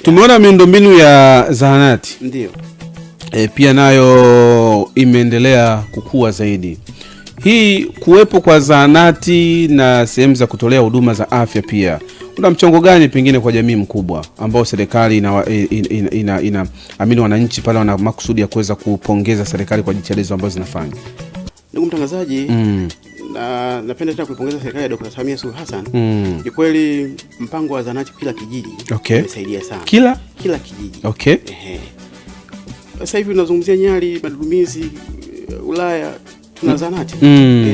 Tumeona miundombinu ya zahanati. Ndio. Pia nayo imeendelea kukua zaidi. Hii kuwepo kwa zahanati na sehemu za kutolea huduma za afya pia una mchango gani pengine kwa jamii mkubwa ambao serikali amini wananchi pale wana makusudi ya kuweza kupongeza serikali kwa jitihada ambazo zinafanya? Ndugu mtangazaji, napenda tena kuipongeza serikali ya Dr. Samia Suluhu Hassan. Ni kweli mpango wa zahanati kila kijiji umesaidia sana. Kila kijiji. Okay. Sasa hivi tunazungumzia Nyali, Madumizi, Ulaya tuna zahanati.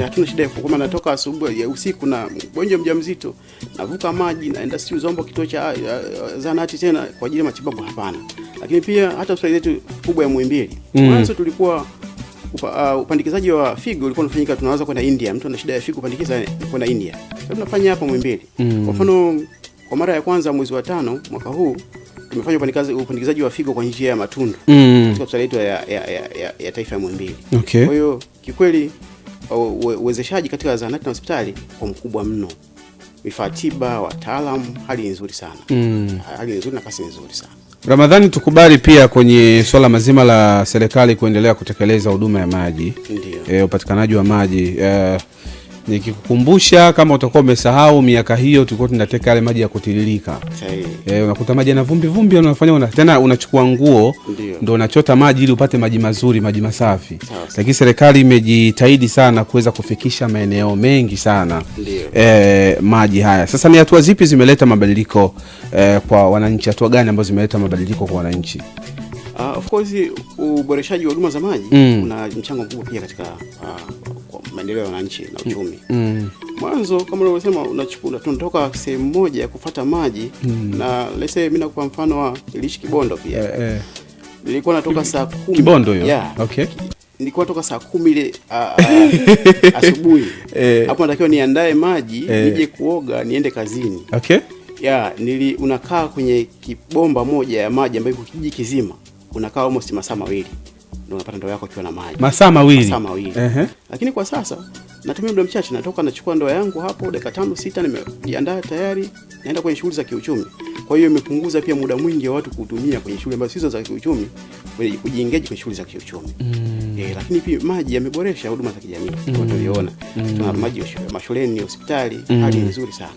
Hatuna shida ya kama natoka asubuhi ya usiku na mgonjwa mjamzito, navuka maji naenda Zombo kituo cha zahanati tena kwa ajili ya matibabu, hapana. Lakini pia hata hospitali yetu kubwa ya Muhimbili. Mwanzo tulikuwa upandikizaji wa figo ulikuwa unafanyika, tunaweza kwenda India. Mtu ana shida ya figo upandikiza kwenda India. Sasa tunafanya hapa Muhimbili. Kwa mfano, kwa mara ya kwanza mwezi wa 5 mwaka huu tumefanya upandikizaji wa figo kwa njia ya matundu katika hospitali yetu ya taifa ya Muhimbili. Okay. Kwa hiyo kikweli uwezeshaji katika zahanati na hospitali kwa mkubwa mno. Vifaa tiba, wataalamu, hali nzuri sana. Hali nzuri na kasi nzuri sana. Ramadhani, tukubali pia kwenye swala mazima la serikali kuendelea kutekeleza huduma ya maji. Ndio. Upatikanaji wa maji. Nikikukumbusha kama utakuwa umesahau, miaka hiyo tulikuwa tunateka yale maji ya kutiririka. Sahihi. Unakuta maji na vumbi unafanya tena unachukua nguo ndio unachota maji ili upate maji mazuri, maji masafi. Lakini serikali imejitahidi sana kuweza kufikisha maeneo mengi sana maji haya. Sasa ni hatua zipi zimeleta mabadiliko kwa wananchi? Hatua gani ambazo zimeleta mabadiliko kwa wananchi? Of course uboreshaji wa huduma za maji una mchango mkubwa pia katika maendeleo ya wananchi na uchumi. Mwanzo kama ulivyosema, tunatoka sehemu moja ya kufuata maji na let's say mimi nakupa mfano wa niliishi Kibondo pia. Nilikuwa natoka saa 10. Kibondo hiyo. Okay. Nilikuwa natoka saa 10 ile asubuhi. Hapo natakiwa niandae maji nije kuoga niende kazini. Okay. Unakaa kwenye kibomba moja ya maji ambayo kijiji kizima unakaa almost masaa 2 ndio unapata ndoo yako ikiwa na maji. Masaa 2. Lakini kwa sasa natumia muda mchache, natoka nachukua ndoo yangu hapo dakika 5-6 nimejiandaa tayari naenda kwenye shughuli za kiuchumi. Kwa hiyo imepunguza pia muda mwingi wa watu kutumia kwenye shughuli ambazo sizo za kiuchumi, kujiengage kwenye shughuli za kiuchumi. Lakini pia maji yameboresha huduma za kijamii. Tunaona tuna maji mashuleni, hospitali, hali nzuri sana.